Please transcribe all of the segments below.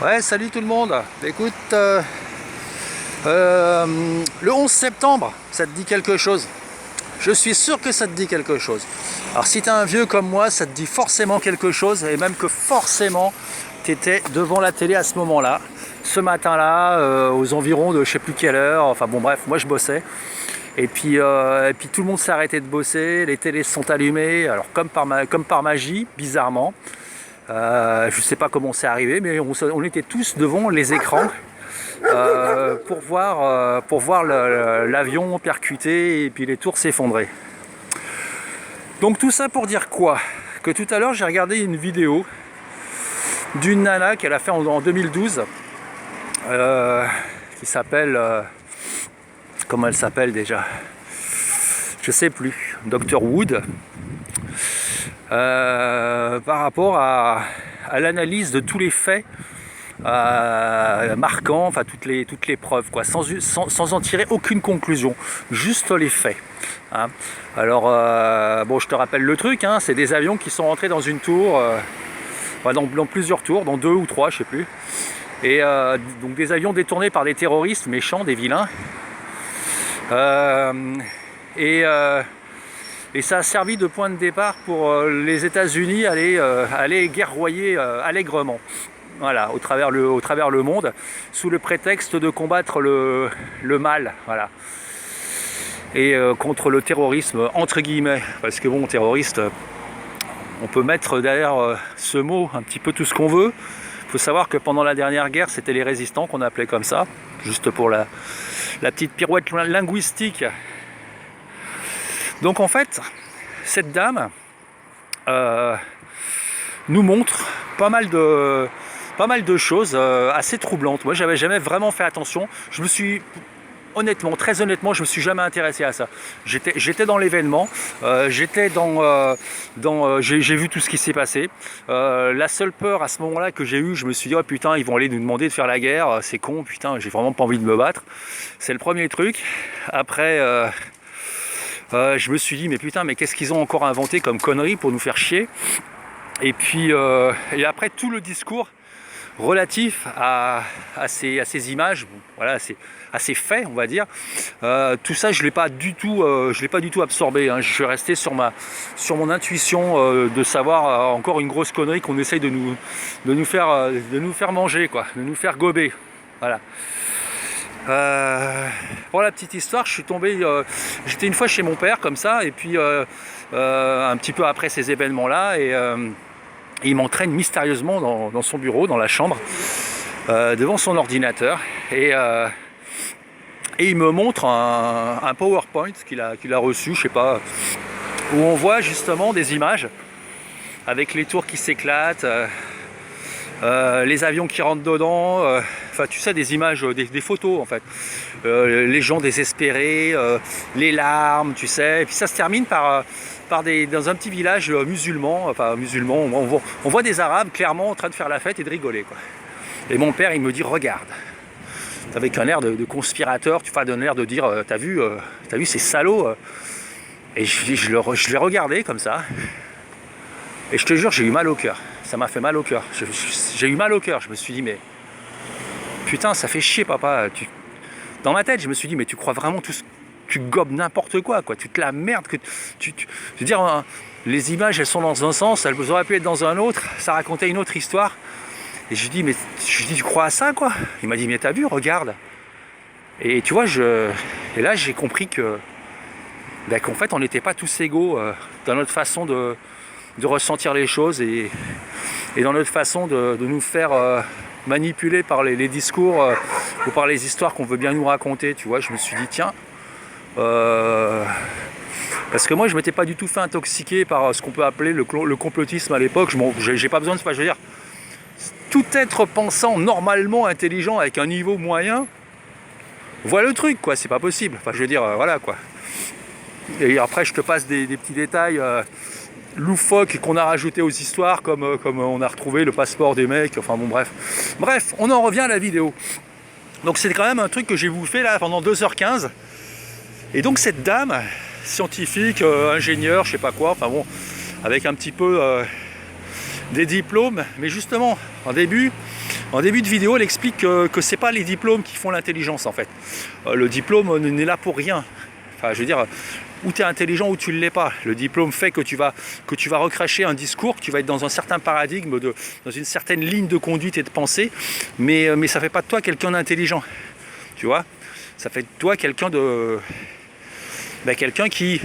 Ouais, salut tout le monde. Écoute, le 11 septembre, ça te dit quelque chose? Je suis sûr que ça te dit quelque chose. Alors si t'es un vieux comme moi, ça te dit forcément quelque chose, et même que forcément, t'étais devant la télé à ce moment-là, ce matin-là, aux environs de je sais plus quelle heure, enfin bon bref, moi je bossais. Et puis tout le monde s'est arrêté de bosser, les télés se sont allumées, alors comme par magie, bizarrement. Je ne sais pas comment c'est arrivé, mais on était tous devant les écrans pour voir l'avion percuter et puis les tours s'effondrer. Donc tout ça pour dire quoi? Que tout à l'heure j'ai regardé une vidéo d'une nana qu'elle a fait en 2012 qui s'appelle... comment elle s'appelle déjà? Je sais plus. Dr Wood. Par rapport à l'analyse de tous les faits marquants, enfin toutes les preuves, quoi, sans en tirer aucune conclusion, juste les faits. Hein. Alors, bon, je te rappelle le truc, hein, c'est des avions qui sont rentrés dans une tour, dans plusieurs tours, dans 2 ou 3, je sais plus. Et donc des avions détournés par des terroristes méchants, des vilains. Et ça a servi de point de départ pour les États-Unis aller guerroyer allègrement, voilà, au travers le monde, sous le prétexte de combattre le mal, voilà, et contre le terrorisme entre guillemets, parce que bon, terroriste, on peut mettre derrière ce mot un petit peu tout ce qu'on veut. Il faut savoir que pendant la dernière guerre, c'était les résistants qu'on appelait comme ça, juste pour la petite pirouette linguistique. Donc en fait, cette dame nous montre pas mal de choses assez troublantes. Moi, j'avais jamais vraiment fait attention. Je me suis, honnêtement, très honnêtement, je me suis jamais intéressé à ça. J'étais dans l'événement, j'ai vu tout ce qui s'est passé. La seule peur à ce moment-là que j'ai eue, je me suis dit, oh putain, ils vont aller nous demander de faire la guerre, c'est con, putain, j'ai vraiment pas envie de me battre. C'est le premier truc. Après... je me suis dit, mais putain, mais qu'est-ce qu'ils ont encore inventé comme conneries pour nous faire chier? Et puis, et après tout le discours relatif à ces images, bon, voilà, à ces faits, on va dire, tout ça, je l'ai pas du tout absorbé. Hein. Je suis resté sur mon intuition de savoir encore une grosse connerie qu'on essaye de nous faire manger, quoi, de nous faire gober, voilà. Pour la petite histoire, je suis tombé, j'étais une fois chez mon père comme ça, et puis un petit peu après ces événements-là, et il m'entraîne mystérieusement dans son bureau, dans la chambre, devant son ordinateur, et il me montre un PowerPoint qu'il a reçu, je sais pas, où on voit justement des images avec les tours qui s'éclatent. Les avions qui rentrent dedans, enfin tu sais, des images, des photos en fait, les gens désespérés, les larmes, tu sais, et puis ça se termine dans un petit village musulman, enfin musulman, on voit des Arabes clairement en train de faire la fête et de rigoler, quoi. Et mon père il me dit, regarde, avec un air de conspirateur, tu fais un air de dire, t'as vu ces salauds, et je l'ai regardé comme ça, et je te jure, j'ai eu mal au cœur. Ça m'a fait mal au cœur. J'ai eu mal au cœur. Je me suis dit, mais putain, ça fait chier, papa. Dans ma tête, je me suis dit, mais tu crois vraiment tout ce... Tu gobes n'importe quoi, quoi. Tu te la merde. Je veux dire, les images, elles sont dans un sens, elles auraient pu être dans un autre. Ça racontait une autre histoire. Et je lui dis, tu crois à ça, quoi? Il m'a dit, mais t'as vu, regarde. Et tu vois, et là, j'ai compris qu'en fait, on n'était pas tous égaux dans notre façon de ressentir les choses et dans notre façon de nous faire manipuler par les discours ou par les histoires qu'on veut bien nous raconter, tu vois. Je me suis dit, tiens, parce que moi je m'étais pas du tout fait intoxiquer par ce qu'on peut appeler le complotisme à l'époque. J'ai pas besoin de ça, je veux dire, tout être pensant normalement intelligent avec un niveau moyen voit le truc, quoi. C'est pas possible, enfin je veux dire, voilà, quoi. Et après je te passe des petits détails loufoques qu'on a rajouté aux histoires, comme on a retrouvé le passeport des mecs, enfin bon, bref, on en revient à la vidéo. Donc c'est quand même un truc que j'ai bouffé là pendant 2h15, et donc cette dame scientifique, ingénieure, je sais pas quoi, enfin bon, avec un petit peu des diplômes, mais justement, en début de vidéo, elle explique que c'est pas les diplômes qui font l'intelligence en fait. Le diplôme n'est là pour rien. Enfin, je veux dire, ou tu es intelligent ou tu ne l'es pas. Le diplôme fait que tu vas recracher un discours, que tu vas être dans un certain paradigme, dans une certaine ligne de conduite et de pensée, mais ça ne fait pas de toi quelqu'un d'intelligent. Tu vois, ça fait de toi quelqu'un de... quelqu'un qui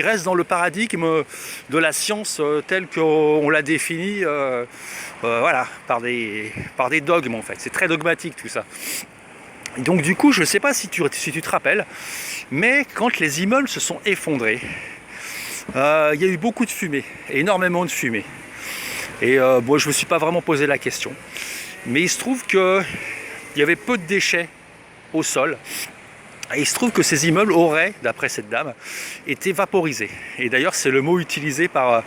reste dans le paradigme de la science telle qu'on l'a définie voilà, par des dogmes en fait. C'est très dogmatique tout ça. Et donc du coup, je ne sais pas si tu te rappelles, mais quand les immeubles se sont effondrés, il y a eu beaucoup de fumée, énormément de fumée. Et bon, je ne me suis pas vraiment posé la question. Mais il se trouve qu'il y avait peu de déchets au sol. Et il se trouve que ces immeubles auraient, d'après cette dame, été vaporisés. Et d'ailleurs, c'est le mot utilisé par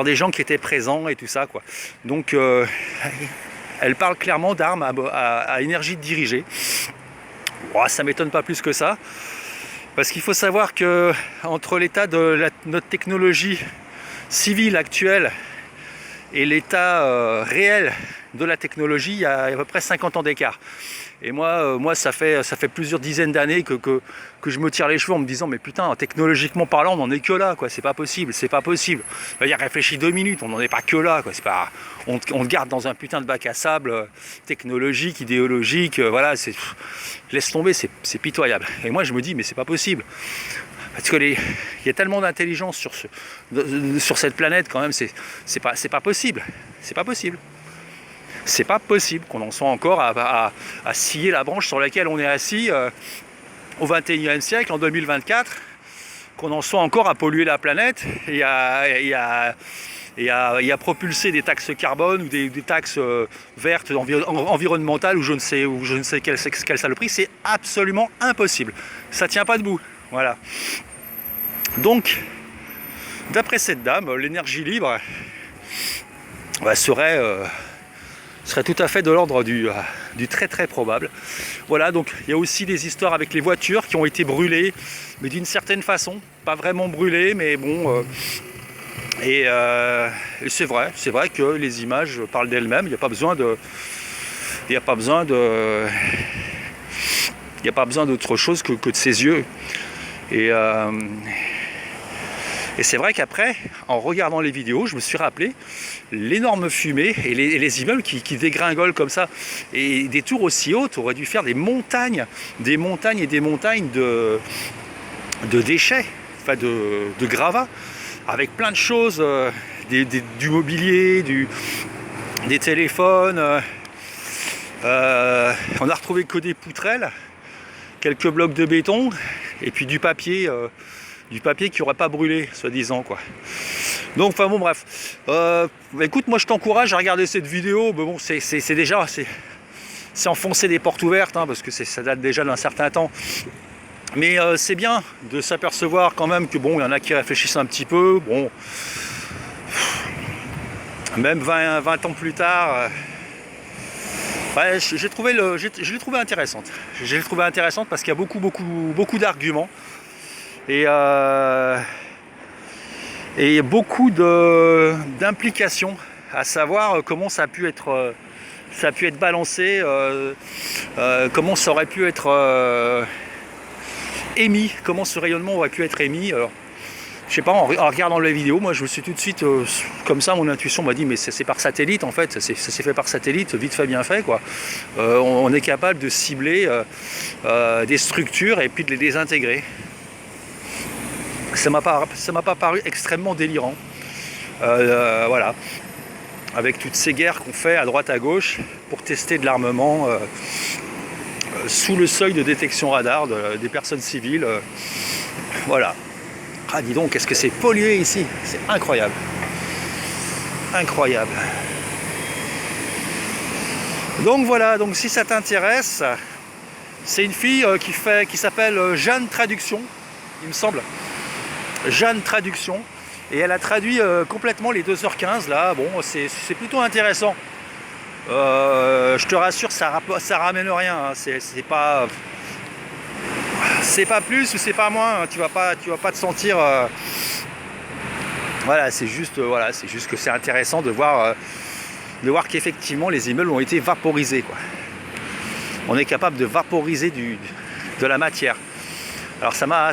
des gens qui étaient présents et tout ça, quoi. Donc, elle parle clairement d'armes à énergie dirigée. Oh, ça ne m'étonne pas plus que ça. Parce qu'il faut savoir que entre l'état de notre technologie civile actuelle et l'état réel de la technologie, il y a à peu près 50 ans d'écart. Et moi ça fait plusieurs dizaines d'années que je me tire les cheveux en me disant mais putain, technologiquement parlant, on n'en est que là, quoi. C'est pas possible. Réfléchis 2 minutes, on n'en est pas que là, quoi. C'est pas, on te garde dans un putain de bac à sable technologique, idéologique, voilà, laisse tomber, c'est pitoyable. Et moi je me dis mais c'est pas possible. Parce que il y a tellement d'intelligence sur cette planète quand même, c'est pas possible. C'est pas possible. C'est pas possible qu'on en soit encore à scier la branche sur laquelle on est assis au XXIe siècle, en 2024, qu'on en soit encore à polluer la planète et à propulser des taxes carbone ou des taxes vertes, environnementales ou je ne sais quelle saloperie. C'est absolument impossible. Ça tient pas debout. Voilà. Donc, d'après cette dame, l'énergie libre serait tout à fait de l'ordre du très très probable. Voilà, donc il y a aussi des histoires avec les voitures qui ont été brûlées, mais d'une certaine façon, pas vraiment brûlées, mais bon. Et c'est vrai que les images parlent d'elles-mêmes. Il n'y a pas besoin d'autre chose que de ses yeux. Et c'est vrai qu'après, en regardant les vidéos, je me suis rappelé l'énorme fumée et les immeubles qui dégringolent comme ça. Et des tours aussi hautes auraient dû faire des montagnes et des montagnes de déchets, enfin de gravats, avec plein de choses, du mobilier, des téléphones. On a retrouvé que des poutrelles, quelques blocs de béton et puis du papier qui n'aurait pas brûlé, soi-disant, quoi. Donc, enfin bon, bref. Écoute, moi je t'encourage à regarder cette vidéo. Mais bon, c'est enfoncer des portes ouvertes, hein, parce que ça date déjà d'un certain temps. Mais c'est bien de s'apercevoir quand même que bon, il y en a qui réfléchissent un petit peu. Bon, même 20 ans plus tard. Ouais, je l'ai trouvé intéressante. Je l'ai trouvé intéressante parce qu'il y a beaucoup d'arguments. Et beaucoup d'implications, à savoir comment ça a pu être balancé, comment ça aurait pu être émis, comment ce rayonnement aurait pu être émis. Alors, je sais pas, en regardant la vidéo, moi je me suis tout de suite, comme ça, mon intuition m'a dit mais c'est par satellite en fait, ça s'est fait par satellite, vite fait bien fait, quoi. On est capable de cibler des structures et puis de les désintégrer. Ça m'a pas paru extrêmement délirant. Voilà. Avec toutes ces guerres qu'on fait à droite à gauche pour tester de l'armement sous le seuil de détection radar des personnes civiles. Voilà. Ah dis donc, qu'est-ce que c'est pollué ici. C'est incroyable. Incroyable. Donc voilà, donc si ça t'intéresse, c'est une fille qui s'appelle Jeanne Traduction, il me semble. Jeanne Traduction, et elle a traduit complètement les 2h15 là. Bon, c'est plutôt intéressant. Je te rassure, ça ramène rien, hein. C'est pas plus ou c'est pas moins, hein. Tu vas pas te sentir Voilà, c'est juste que c'est intéressant de voir qu'effectivement les immeubles ont été vaporisés, quoi. On est capable de vaporiser de la matière. Alors ça m'a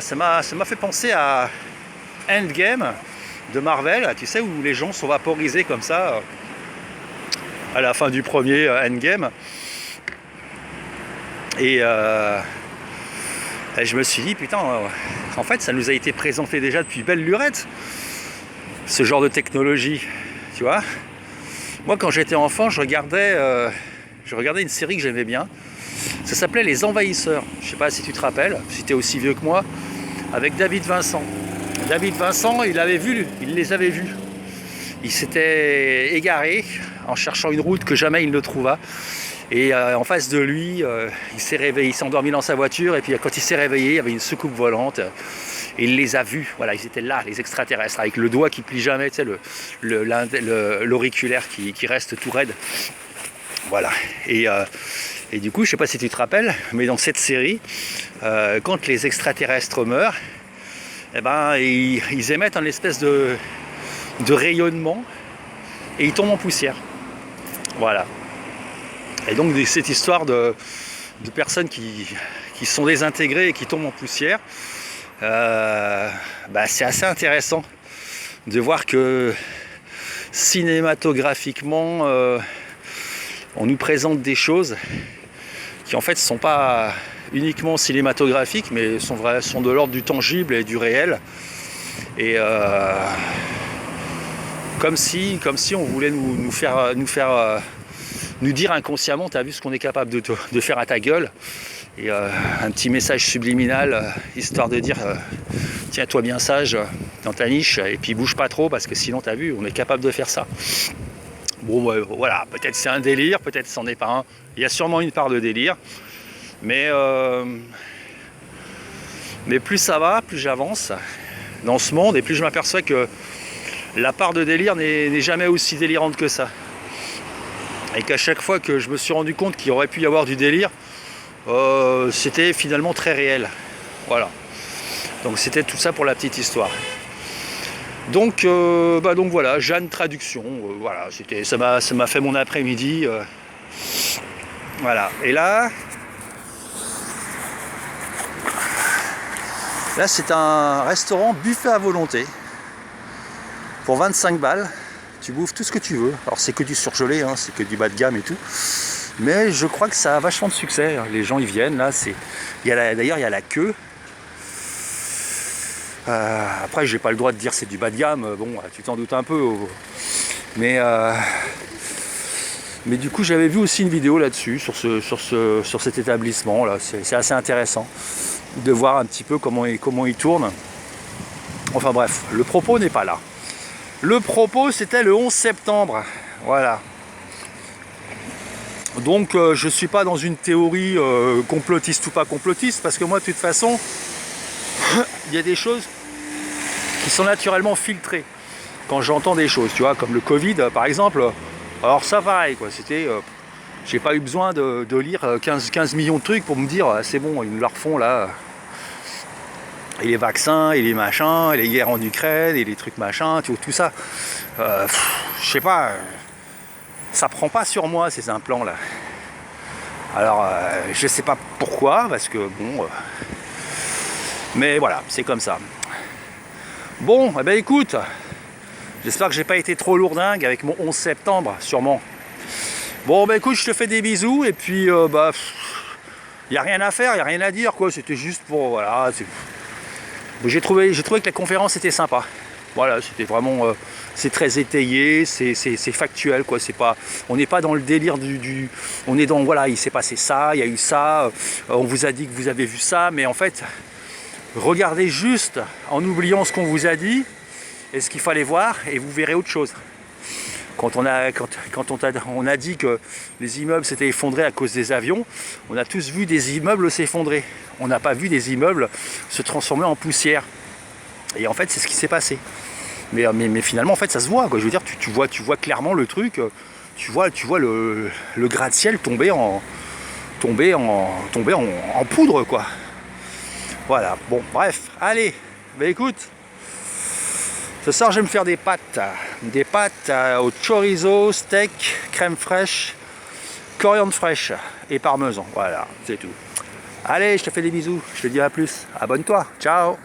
fait penser à Endgame de Marvel, tu sais, où les gens sont vaporisés comme ça à la fin du premier Endgame. Et je me suis dit, putain, en fait ça nous a été présenté déjà depuis belle lurette, ce genre de technologie, tu vois. Moi quand j'étais enfant, je regardais une série que j'aimais bien. Ça s'appelait Les Envahisseurs. Je sais pas si tu te rappelles, si tu es aussi vieux que moi, avec David Vincent. David Vincent, il les avait vus. Il s'était égaré en cherchant une route que jamais il ne trouva. Et en face de lui, il s'est réveillé, il s'est endormi dans sa voiture. Et puis quand il s'est réveillé, il y avait une soucoupe volante. Et il les a vus. Voilà, ils étaient là, les extraterrestres, avec le doigt qui plie jamais, tu sais, l'auriculaire qui reste tout raide. Voilà. Et du coup, je sais pas si tu te rappelles, mais dans cette série, quand les extraterrestres meurent, eh ben, ils émettent un espèce de rayonnement et ils tombent en poussière. Voilà. Et donc cette histoire de personnes qui sont désintégrées et qui tombent en poussière, c'est assez intéressant de voir que cinématographiquement, on nous présente des choses qui en fait ne sont pas uniquement cinématographiques, mais sont de l'ordre du tangible et du réel. Et comme si on voulait nous dire inconsciemment, t'as vu ce qu'on est capable de faire à ta gueule. Et un petit message subliminal, histoire de dire tiens-toi bien sage dans ta niche, et puis bouge pas trop, parce que sinon t'as vu, on est capable de faire ça. Bon, voilà, peut-être c'est un délire, peut-être c'en est pas un. Il y a sûrement une part de délire, mais plus ça va, plus j'avance dans ce monde, et plus je m'aperçois que la part de délire n'est jamais aussi délirante que ça. Et qu'à chaque fois que je me suis rendu compte qu'il aurait pu y avoir du délire, c'était finalement très réel. Voilà. Donc c'était tout ça pour la petite histoire. Donc voilà, Jeanne traduction, voilà, ça m'a fait mon après-midi, voilà. Et là c'est un restaurant buffet à volonté pour 25 balles. Tu bouffes tout ce que tu veux. Alors c'est que du surgelé, hein, c'est que du bas de gamme et tout. Mais je crois que ça a vachement de succès. Les gens ils viennent là. D'ailleurs il y a la queue. Après j'ai pas le droit de dire c'est du bas de gamme, bon tu t'en doutes un peu, mais du coup j'avais vu aussi une vidéo là-dessus sur cet établissement là. C'est assez intéressant de voir un petit peu comment il tourne. Enfin bref, le propos n'est pas là. Le propos c'était le 11 septembre, voilà. Donc je suis pas dans une théorie complotiste ou pas complotiste, parce que moi de toute façon il y a des choses qui sont naturellement filtrées quand j'entends des choses, tu vois, comme le Covid par exemple. Alors ça pareil quoi, c'était j'ai pas eu besoin de lire 15 millions de trucs pour me dire c'est bon, ils nous la refont là, et les vaccins et les machins et les guerres en Ukraine et les trucs machins, tout ça, je sais pas, ça prend pas sur moi ces implants là. Alors je sais pas pourquoi, parce que bon mais voilà, c'est comme ça. Bon, eh ben écoute, j'espère que j'ai pas été trop lourdingue avec mon 11 septembre, sûrement. Bon, ben écoute, je te fais des bisous, et puis, y a rien à faire, y a rien à dire, quoi. C'était juste pour, voilà. J'ai trouvé que la conférence était sympa. Voilà, c'était vraiment, c'est très étayé, c'est factuel, quoi. C'est pas, on n'est pas dans le délire on est dans, voilà, il s'est passé ça, il y a eu ça, on vous a dit que vous avez vu ça, mais en fait, regardez juste en oubliant ce qu'on vous a dit et ce qu'il fallait voir, et vous verrez autre chose. Quand on a dit que les immeubles s'étaient effondrés à cause des avions, on a tous vu des immeubles s'effondrer. On n'a pas vu des immeubles se transformer en poussière. Et en fait, c'est ce qui s'est passé. Mais finalement, en fait, ça se voit, quoi. Je veux dire, tu vois clairement le truc. Tu vois le gratte-ciel tomber en poudre, quoi. Voilà. Bon, bref. Allez. Bah écoute, Ce soir, je vais me faire des pâtes. Des pâtes au chorizo, steak, crème fraîche, coriandre fraîche et parmesan. Voilà, c'est tout. Allez, je te fais des bisous. Je te dis à plus. Abonne-toi. Ciao.